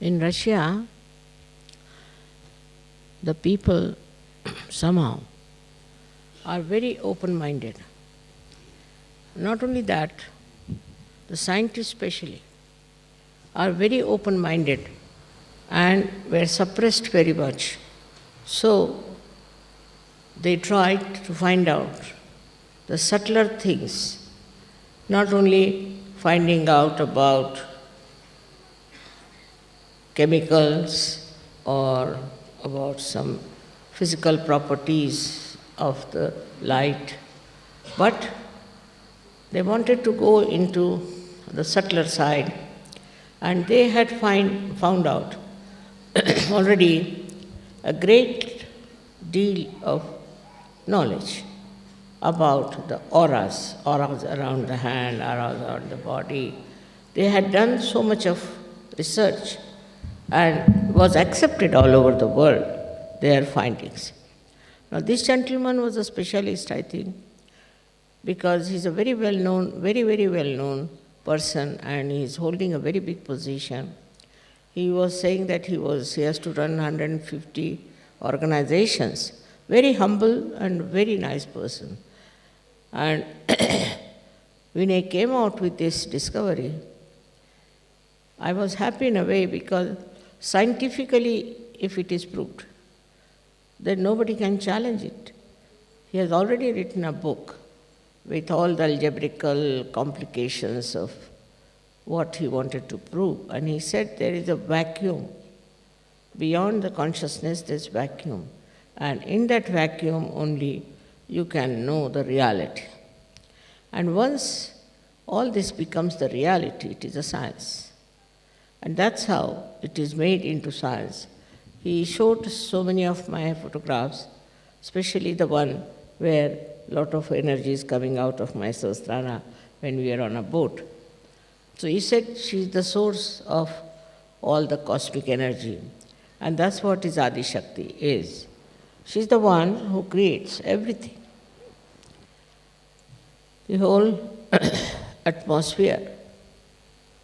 In Russia, the people somehow are very open-minded. Not only that, the scientists especially are very open-minded and were suppressed very much. So they tried to find out the subtler things, not only finding out about chemicals or about some physical properties of the light, but they wanted to go into the subtler side, and they had found out already a great deal of knowledge about the auras around the hand, auras around the body. They had done so much of research and was accepted all over the world, their findings. Now this gentleman was a specialist, I think, because he's a very well-known, very well-known person, and he's holding a very big position. He was saying that he has to run 150 organizations. Very humble and very nice person. And when I came out with this discovery, I was happy in a way, because scientifically, if it is proved, then nobody can challenge it. He has already written a book with all the algebraical complications of what he wanted to prove. And he said there is a vacuum. Beyond the consciousness, there's vacuum. And in that vacuum only you can know the reality. And once all this becomes the reality, it is a science. And that's how it is made into science. He showed so many of my photographs, especially the one where a lot of energy is coming out of my Sahasrara when we are on a boat. So he said she's the source of all the cosmic energy. And that's what his Adi Shakti is. She's the one who creates everything. The whole atmosphere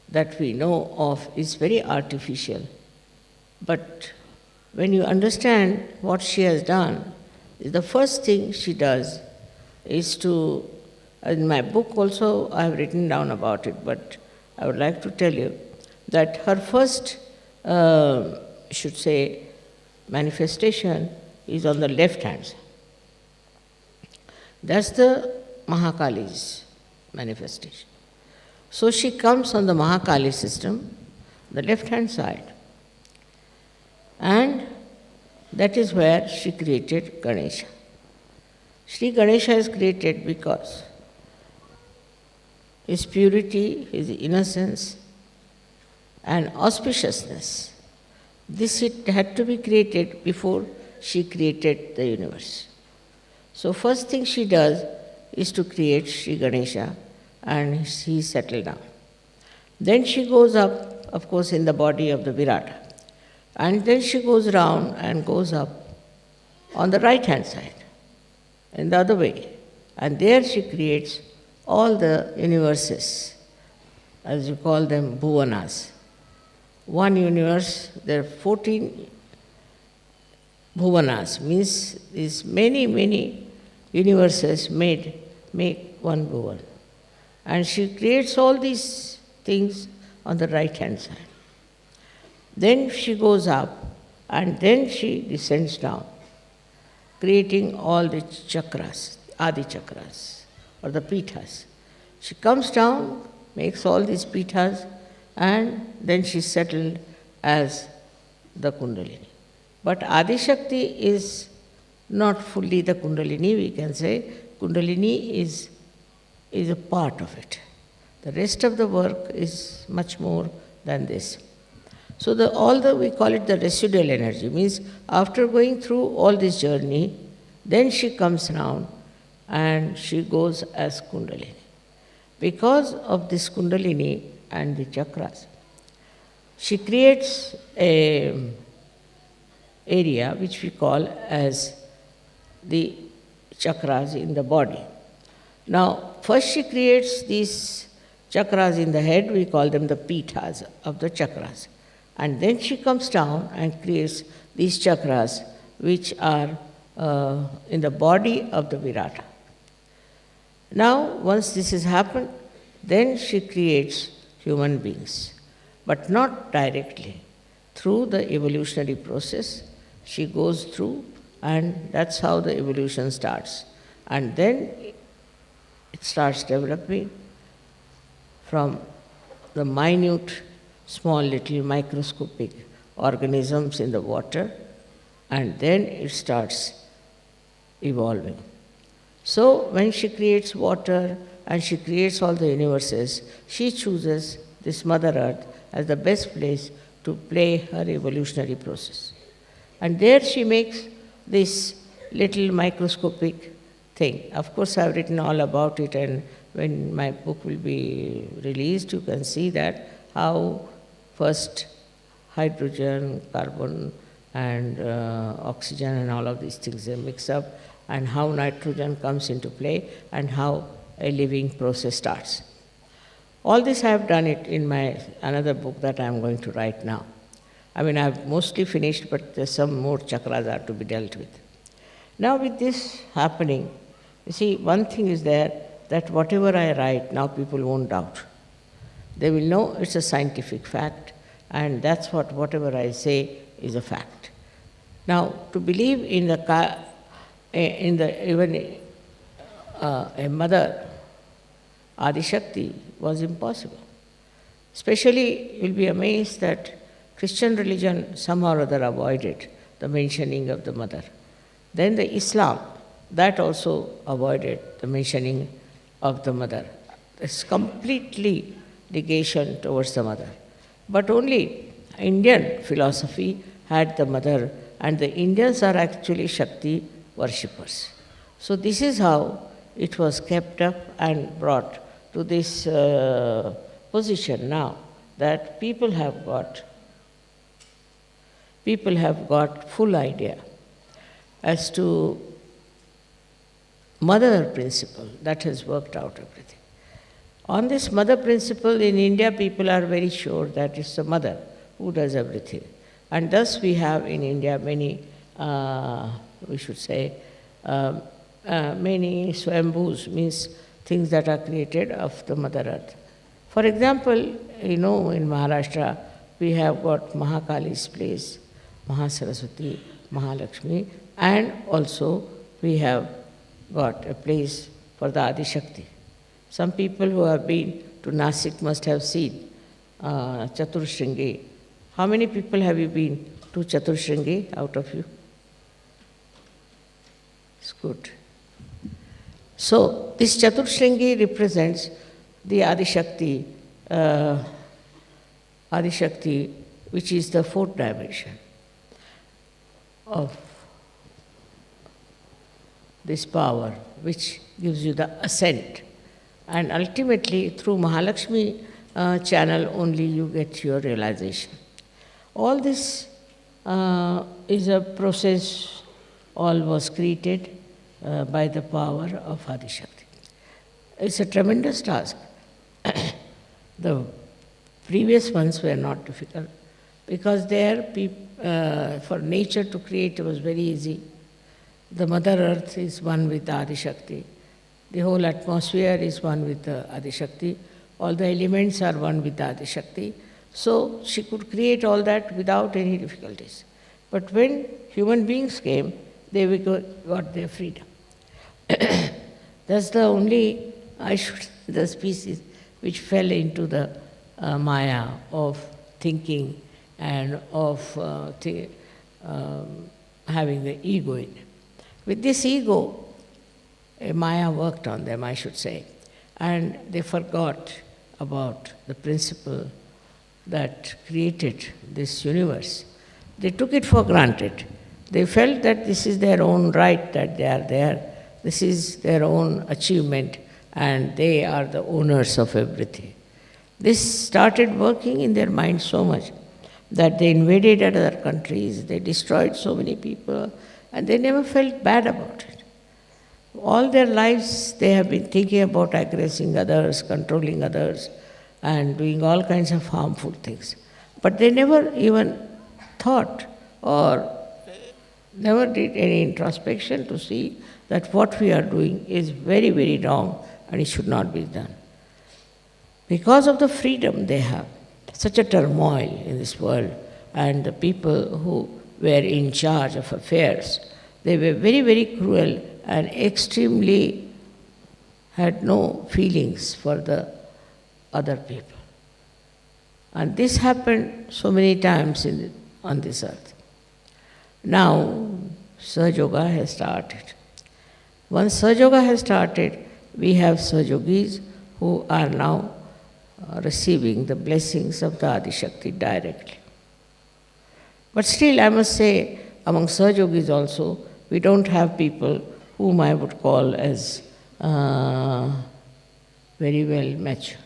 that we know of is very artificial. But when you understand what she has done, the first thing she does is to, in my book also I have written down about it, but I would like to tell you that her first, should say, manifestation is on the left hand side. That's the Mahakali's manifestation. So she comes on the Mahakali system, the left hand side, and that is where she created Ganesha. Sri Ganesha is created because his purity, his innocence, and auspiciousness, this it had to be created before she created the universe. So first thing she does is to create Sri Ganesha, and he settled down. Then she goes up, of course, in the body of the Virata. And then she goes round and goes up on the right hand side, in the other way. And there she creates all the universes, as you call them, bhuvanas. One universe, there are 14 bhuvanas, means these many universes make one bhuvan. And she creates all these things on the right hand side. Then she goes up, and then she descends down, creating all the chakras, Adi chakras, or the pithas. She comes down, makes all these pithas, and then she settled as the Kundalini. But Adi Shakti is not fully the Kundalini, we can say. Kundalini is a part of it. The rest of the work is much more than this. So we call it the residual energy, means after going through all this journey, then she comes down and she goes as Kundalini. Because of this Kundalini and the chakras, she creates an area which we call as the chakras in the body. Now, first she creates these chakras in the head, we call them the pithas of the chakras. And then she comes down and creates these chakras which are in the body of the Virata. Now, once this has happened, then she creates human beings, but not directly. Through the evolutionary process, she goes through, and that's how the evolution starts. And then it starts developing from the minute, small little microscopic organisms in the water, and then it starts evolving. So when she creates water and she creates all the universes, she chooses this Mother Earth as the best place to play her evolutionary process. And there she makes this little microscopic thing. Of course, I've written all about it, and when my book will be released, you can see that how first hydrogen, carbon, and oxygen and all of these things they mix up, and how nitrogen comes into play, and how a living process starts. All this I have done it in my another book that I am going to write now. I mean, I have mostly finished, but there's some more chakras are to be dealt with. Now with this happening, you see, one thing is there, that whatever I write, now people won't doubt. They will know it's a scientific fact, and that's what whatever I say is a fact. Now, to believe in even a mother, Adi Shakti, was impossible. Especially, you'll be amazed that Christian religion somehow or other avoided the mentioning of the mother. Then the Islam, that also avoided the mentioning of the mother. It's completely negation towards the mother. But only Indian philosophy had the mother, and the Indians are actually Shakti worshippers. So this is how it was kept up and brought to this position now, that people have got full idea as to mother principle that has worked out everything. On this mother principle in India, people are very sure that it's the mother who does everything. And thus we have in India many, we should say, many swambhus, means things that are created of the Mother Earth. For example, you know, in Maharashtra, we have got Mahakali's place, Mahasaraswati, Mahalakshmi, and also we have got a place for the Adi Shakti. Some people who have been to Nasik must have seen Chaturshringi. How many people have you been to Chaturshringi out of you? It's good. So, this Chaturshringi represents the Adi Shakti, which is the fourth dimension of this power, which gives you the ascent. And ultimately, through Mahalakshmi channel only you get your realization. All this is a process, all was created by the power of Adi Shakti. It's a tremendous task. The previous ones were not difficult, because there, for nature to create was very easy. The Mother Earth is one with Adi Shakti. The whole atmosphere is one with Adi Shakti. All the elements are one with Adi Shakti. So she could create all that without any difficulties. But when human beings came, they got their freedom. That's the only, the species which fell into the maya of thinking and of having the ego in it. With this ego, Maya worked on them, I should say, and they forgot about the principle that created this universe. They took it for granted. They felt that this is their own right, that they are there, this is their own achievement, and they are the owners of everything. This started working in their mind so much that they invaded other countries, they destroyed so many people, and they never felt bad about it. All their lives they have been thinking about aggressing others, controlling others, and doing all kinds of harmful things. But they never even thought or never did any introspection to see that what we are doing is very, very wrong and it should not be done. Because of the freedom they have, such a turmoil in this world, and the people who were in charge of affairs, they were very, very cruel and extremely had no feelings for the other people. And this happened so many times on this earth. Now, Sahaja Yoga has started. Once Sahaja Yoga has started, we have Sahaja Yogis who are now receiving the blessings of the Adi Shakti directly. But still, I must say, among Sahaja Yogis also, we don't have people whom I would call as very well mature.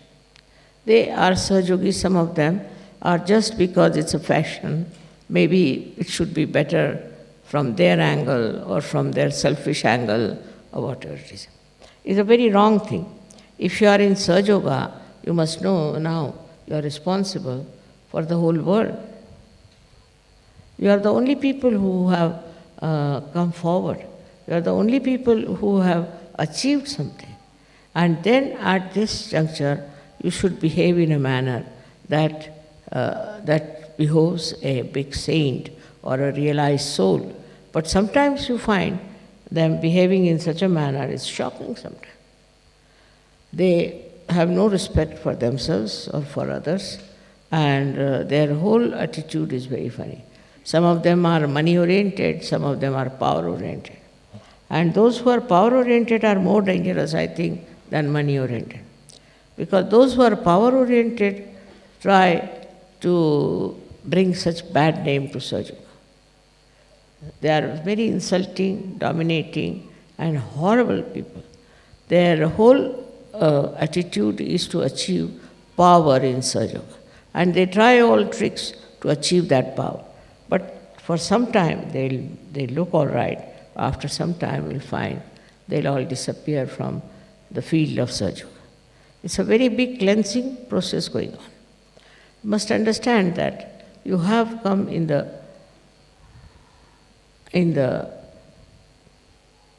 They are Sahaja Yogis, some of them are just because it's a fashion. Maybe it should be better from their angle or from their selfish angle or whatever it is. It's a very wrong thing. If you are in Sahaja Yoga, you must know now you are responsible for the whole world. You are the only people who have come forward. You are the only people who have achieved something. And then at this juncture, you should behave in a manner that behoves a big saint or a realized soul. But sometimes you find them behaving in such a manner, it's shocking sometimes. They have no respect for themselves or for others, and their whole attitude is very funny. Some of them are money-oriented, some of them are power-oriented. And those who are power-oriented are more dangerous, I think, than money-oriented. Because those who are power-oriented try to bring such bad name to Sahaja Yoga. They are very insulting, dominating, and horrible people. Their whole attitude is to achieve power in Sahaja Yoga. And they try all tricks to achieve that power. But for some time, they'll look all right. After some time, we'll find they'll all disappear from the field of Sahaja Yoga. It's a very big cleansing process going on. You must understand that you have come in the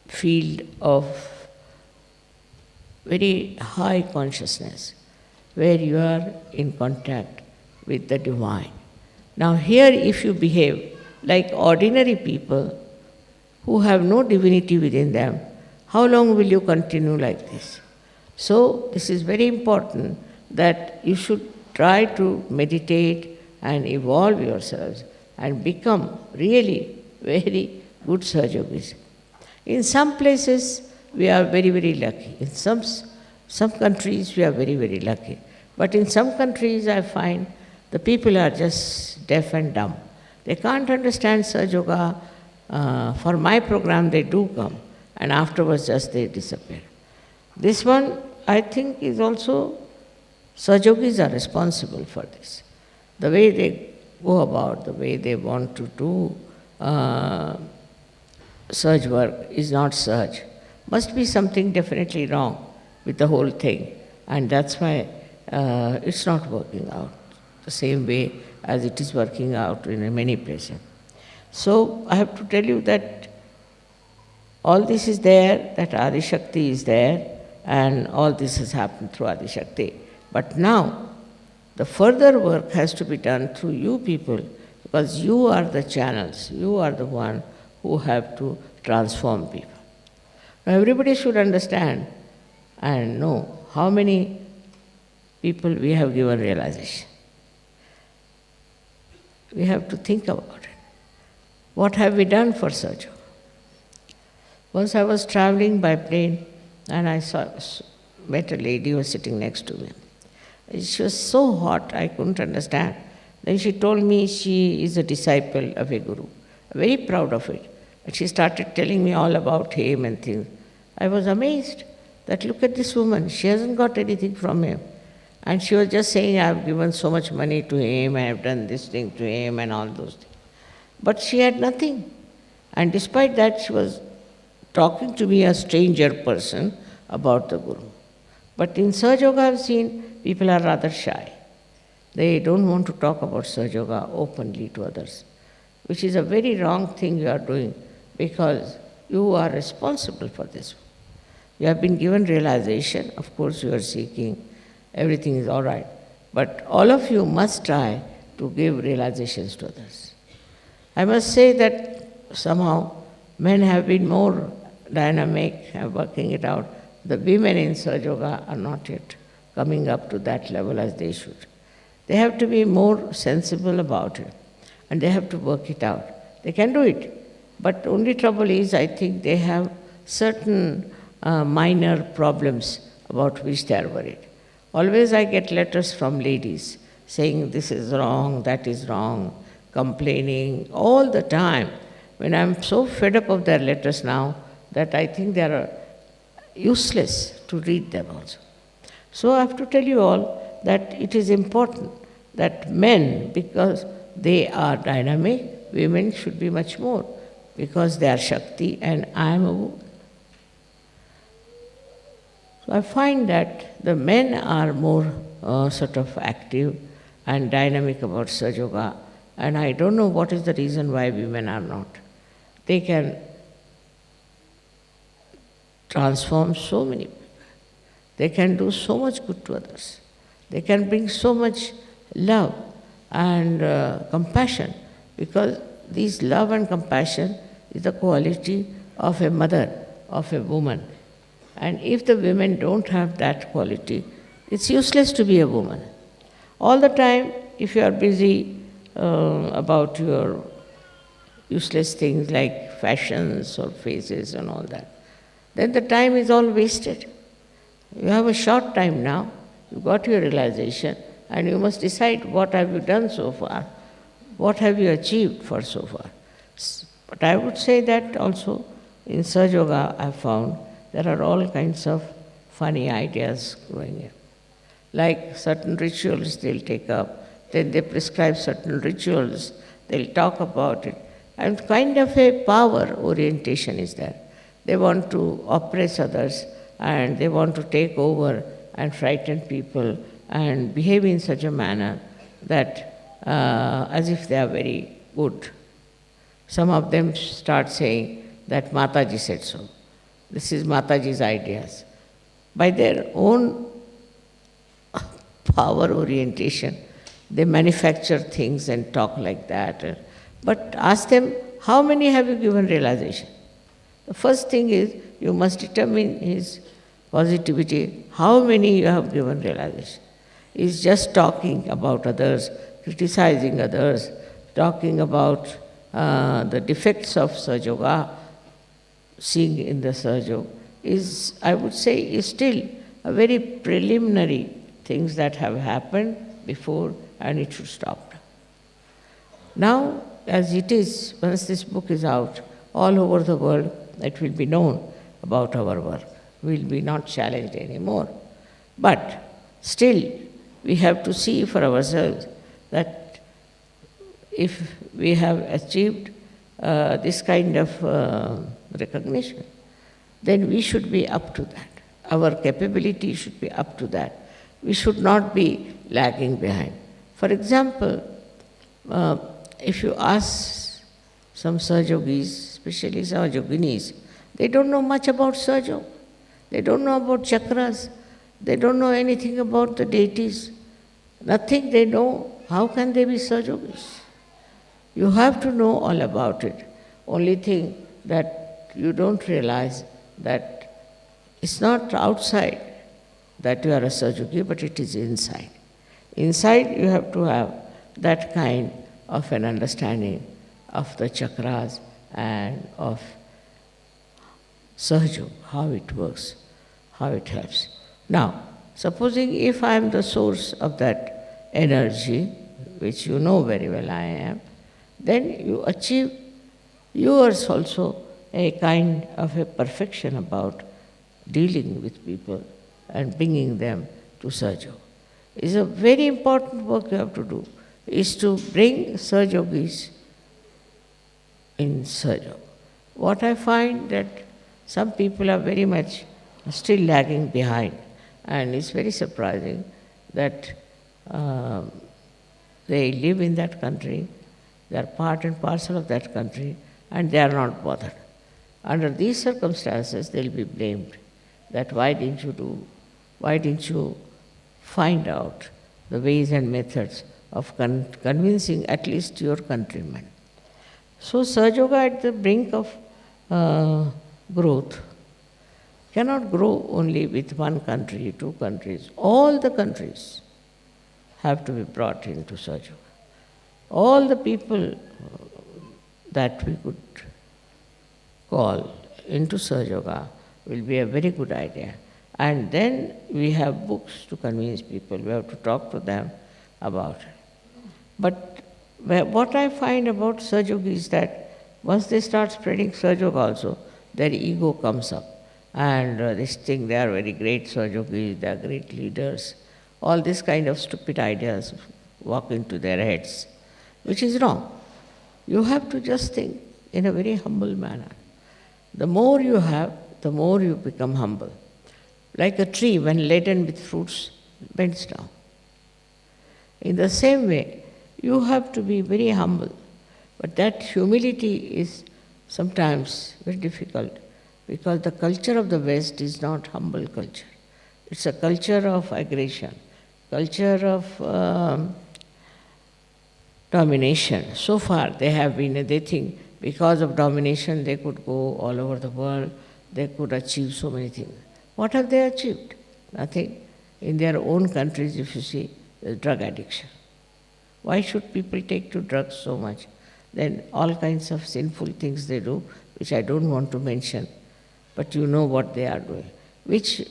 field of very high consciousness, where you are in contact with the divine. Now here, if you behave like ordinary people who have no divinity within them, how long will you continue like this? So this is very important that you should try to meditate and evolve yourselves and become really very good Sahaja Yogis. In some places, we are very, very lucky. In some countries, we are very, very lucky. But in some countries, I find the people are just deaf and dumb. They can't understand Sahaja Yoga. For my program, they do come, and afterwards just they disappear. This one, I think, is also, Sahaja Yogis are responsible for this. The way they go about, the way they want to do Sahaj work is not Sahaj. Must be something definitely wrong with the whole thing, and that's why it's not working out the same way as it is working out in many places. So I have to tell you that all this is there, that Adi Shakti is there, and all this has happened through Adi Shakti. But now, the further work has to be done through you people, because you are the channels, you are the one who have to transform people. Now everybody should understand and know how many people we have given realization. We have to think about it. What have we done for Sahaja Yoga? Once I was traveling by plane and I met a lady who was sitting next to me. She was so hot, I couldn't understand. Then she told me she is a disciple of a guru, very proud of it. And she started telling me all about him and things. I was amazed that look at this woman, she hasn't got anything from him. And she was just saying, I have given so much money to him, I have done this thing to him and all those things. But she had nothing. And despite that, she was talking to me, a stranger person, about the Guru. But in Sahaja Yoga, I have seen people are rather shy. They don't want to talk about Sahaja Yoga openly to others, which is a very wrong thing you are doing, because you are responsible for this. You have been given realization, of course you are seeking, everything is all right, but all of you must try to give realizations to others. I must say that somehow men have been more dynamic, working it out. The women in Sahaja Yoga are not yet coming up to that level as they should. They have to be more sensible about it, and they have to work it out. They can do it, but only trouble is, I think they have certain minor problems about which they are worried. Always I get letters from ladies saying this is wrong, that is wrong, complaining all the time. When I'm so fed up of their letters now that I think they are useless to read them also. So I have to tell you all that it is important that men, because they are dynamic, women should be much more, because they are Shakti and I am a woman. So I find that the men are more sort of active and dynamic about Sahaja Yoga, and I don't know what is the reason why women are not. They can transform so many people. They can do so much good to others. They can bring so much love and compassion, because this love and compassion is the quality of a mother, of a woman. And if the women don't have that quality, it's useless to be a woman. All the time, if you are busy about your useless things like fashions or faces and all that, then the time is all wasted. You have a short time now, you got your realization, and you must decide what have you done so far, what have you achieved for so far. But I would say that also in Sahaja Yoga I found there are all kinds of funny ideas going in. Like certain rituals they'll take up, then they prescribe certain rituals, they'll talk about it. And kind of a power orientation is there. They want to oppress others, and they want to take over and frighten people and behave in such a manner that as if they are very good. Some of them start saying that Mataji said so. This is Mataji's ideas. By their own power orientation, they manufacture things and talk like that. But ask them, how many have you given realization? The first thing is, you must determine his positivity, how many you have given realization. He's just talking about others, criticizing others, talking about the defects of Sahaja Yoga, seeing in the Sahaja Yoga, is, I would say, is still a very preliminary things that have happened before, and it should stop. Now, as it is, once this book is out, all over the world, it will be known about our work. We will be not challenged anymore. But still, we have to see for ourselves that if we have achieved this kind of recognition, then we should be up to that. Our capability should be up to that. We should not be lagging behind. For example, if you ask some Sahaja Yogis, especially Sahaja Yoginis, they don't know much about Sahaja Yoga. They don't know about chakras. They don't know anything about the deities. Nothing they know. How can they be Sahaja Yogis? You have to know all about it. Only thing that you don't realize that it's not outside that you are a Sahaja Yogi, but it is inside. Inside you have to have that kind of an understanding of the chakras and of Sahaja Yoga, how it works, how it helps. Now, supposing if I am the source of that energy, which you know very well I am, then you achieve yours also a kind of a perfection about dealing with people and bringing them to Sahaja Yoga. It's a very important work you have to do, is to bring Sahaja Yogis in Sahaja Yoga. What I find that some people are very much still lagging behind, and it's very surprising that They live in that country, they are part and parcel of that country, and they are not bothered. Under these circumstances, they'll be blamed that why didn't you find out the ways and methods of convincing at least your countrymen. So Sahaja Yoga at the brink of growth cannot grow only with one country, two countries. All the countries have to be brought into Sahaja Yoga. All the people that we could call into Sahaja Yoga will be a very good idea. And then we have books to convince people. We have to talk to them about it. But what I find about Sahaja Yoga is that once they start spreading Sahaja Yoga also, their ego comes up. And they think they are very great Sahaja Yogis, they are great leaders. All this kind of stupid ideas walk into their heads, which is wrong. You have to just think in a very humble manner. The more you have, the more you become humble. Like a tree, when laden with fruits, bends down. In the same way, you have to be very humble. But that humility is sometimes very difficult because the culture of the West is not humble culture. It's a culture of aggression, culture of domination. So far they think because of domination they could go all over the world, they could achieve so many things. What have they achieved? Nothing. In their own countries, if you see, there's drug addiction. Why should people take to drugs so much? Then all kinds of sinful things they do, which I don't want to mention, but you know what they are doing. Which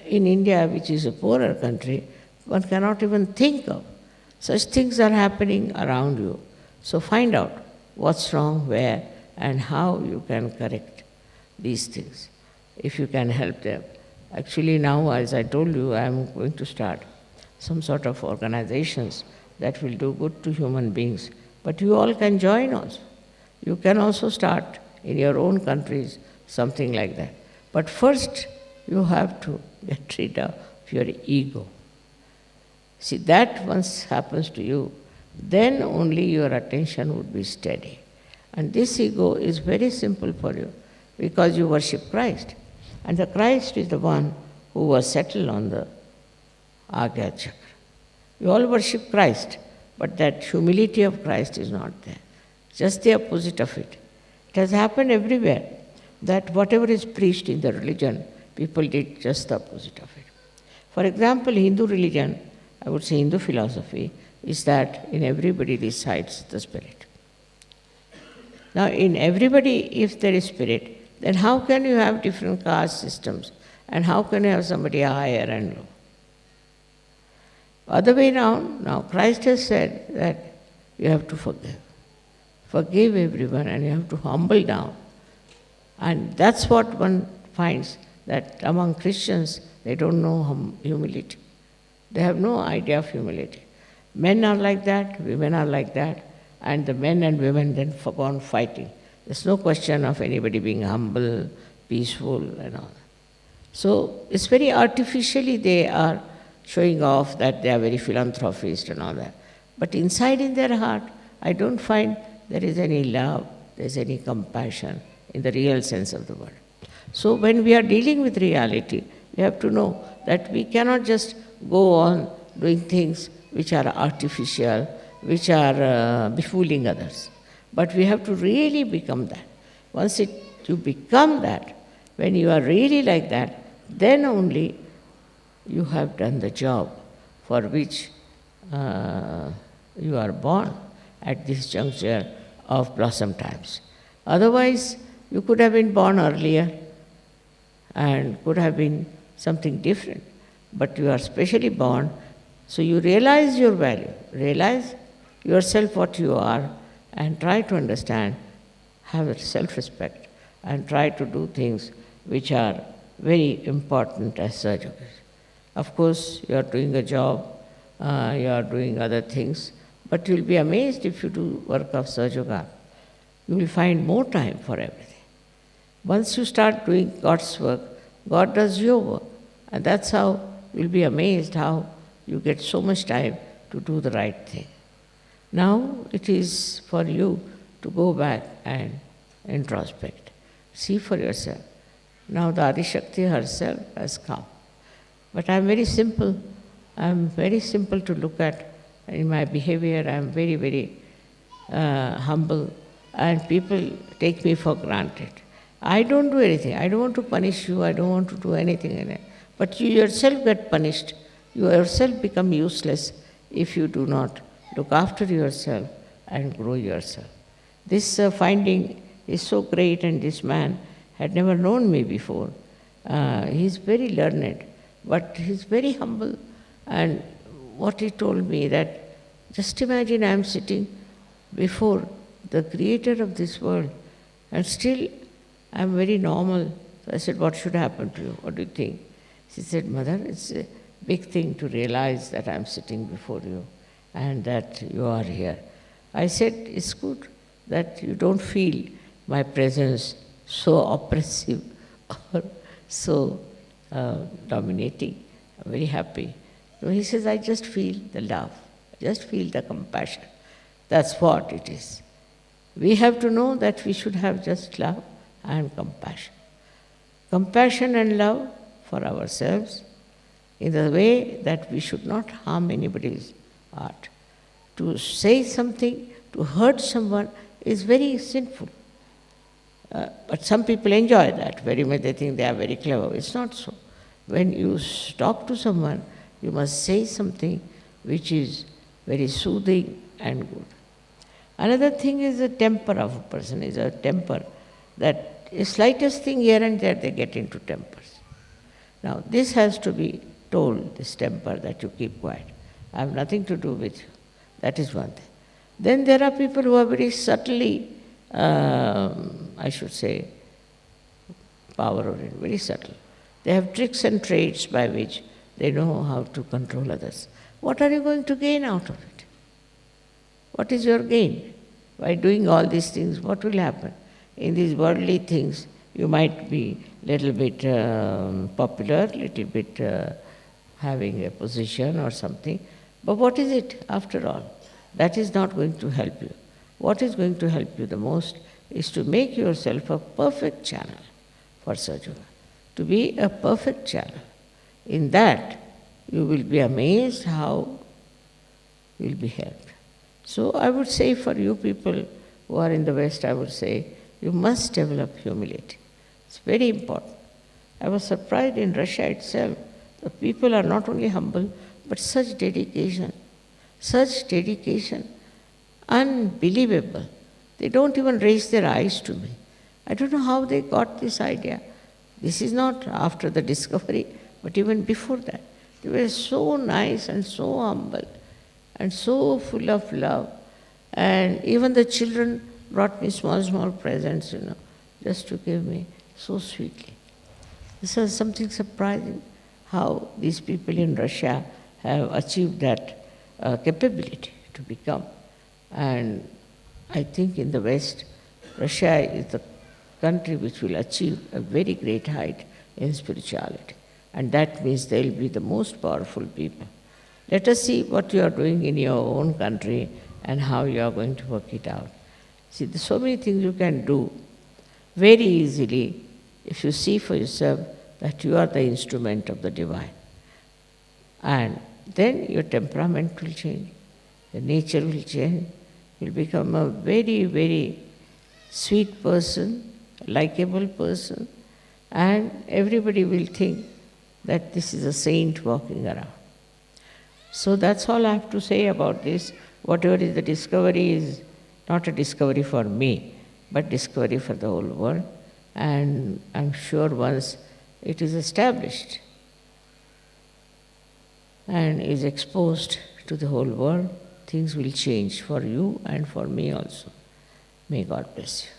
in India, which is a poorer country, one cannot even think of. Such things are happening around you. So find out what's wrong, where, and how you can correct these things, if you can help them. Actually now, as I told you, I am going to start some sort of organizations that will do good to human beings. But you all can join also. You can also start in your own countries something like that. But first, you have to get rid of your ego. See, that once happens to you, then only your attention would be steady. And this ego is very simple for you because you worship Christ. And the Christ is the one who was settled on the Agya Chakra. You all worship Christ, but that humility of Christ is not there. Just the opposite of it. It has happened everywhere that whatever is preached in the religion, people did just the opposite of it. For example, Hindu religion, I would say Hindu philosophy, is that in everybody resides the spirit. Now, in everybody, if there is spirit, then how can you have different caste systems? And how can you have somebody higher and low? Other way around, now Christ has said that you have to forgive. Forgive everyone and you have to humble down. And that's what one finds, that among Christians, they don't know humility. They have no idea of humility. Men are like that, women are like that, and the men and women then go on fighting. There's no question of anybody being humble, peaceful, and all. So it's very artificially they are showing off that they are very philanthropist and all that. But inside in their heart, I don't find there is any love, there is any compassion in the real sense of the word. So when we are dealing with reality, we have to know that we cannot just go on doing things which are artificial, which are befooling others. But we have to really become that. Once you become that, when you are really like that, then only you have done the job for which you are born at this juncture of blossom times. Otherwise, you could have been born earlier and could have been something different. But you are specially born, so you realize your value, realize yourself what you are, and try to understand, have self-respect, and try to do things which are very important as Sahaja Yoga. Of course, you are doing a job, you are doing other things, but you will be amazed if you do work of Sahaja Yoga. You will find more time for everything. Once you start doing God's work, God does your work. And that's how you'll be amazed how you get so much time to do the right thing. Now it is for you to go back and introspect. See for yourself. Now the Adishakti herself has come. But I am very simple. I am very simple to look at in my behavior. I am very, very humble, and people take me for granted. I don't do anything. I don't want to punish you. I don't want to do anything in it. But you yourself get punished. You yourself become useless if you do not look after yourself and grow yourself. This finding is so great, and this man had never known me before. He is very learned, but he is very humble. And what he told me that, just imagine I am sitting before the creator of this world, and still I am very normal. So I said, what should happen to you? What do you think? She said, Mother, it's a big thing to realize that I am sitting before you and that you are here. I said, it's good that you don't feel my presence so oppressive or so dominating. I'm very happy. So he says, I just feel the love, I just feel the compassion. That's what it is. We have to know that we should have just love and compassion. Compassion and love for ourselves in the way that we should not harm anybody's art. To say something, to hurt someone is very sinful. But some people enjoy that very much. They think they are very clever. It's not so. When you talk to someone, you must say something which is very soothing and good. Another thing is the temper of a person, is a temper that the slightest thing here and there they get into tempers. Now this has to be told, this temper, that you keep quiet. I have nothing to do with you. That is one thing. Then there are people who are very subtly, I should say, power-oriented, very subtle. They have tricks and trades by which they know how to control others. What are you going to gain out of it? What is your gain? By doing all these things, what will happen? In these worldly things, you might be little bit popular, little bit having a position or something. But what is it after all? That is not going to help you. What is going to help you the most is to make yourself a perfect channel for Sahaja, to be a perfect channel. In that, you will be amazed how you will be helped. So I would say for you people who are in the West, I would say, you must develop humility. It's very important. I was surprised in Russia itself. The people are not only humble, but such dedication, unbelievable. They don't even raise their eyes to me. I don't know how they got this idea. This is not after the discovery, but even before that. They were so nice and so humble and so full of love. And even the children brought me small presents, just to give me so sweetly. This is something surprising, how these people in Russia have achieved that capability to become. And I think in the West, Russia is the country which will achieve a very great height in spirituality. And that means they will be the most powerful people. Let us see what you are doing in your own country and how you are going to work it out. See, there's so many things you can do very easily if you see for yourself that you are the instrument of the divine. And then your temperament will change, your nature will change, you'll become a very, very sweet person, likable person, and everybody will think that this is a saint walking around. So that's all I have to say about this. Whatever is the discovery is not a discovery for me, but discovery for the whole world. And I'm sure once it is established and is exposed to the whole world, things will change for you and for me also. May God bless you.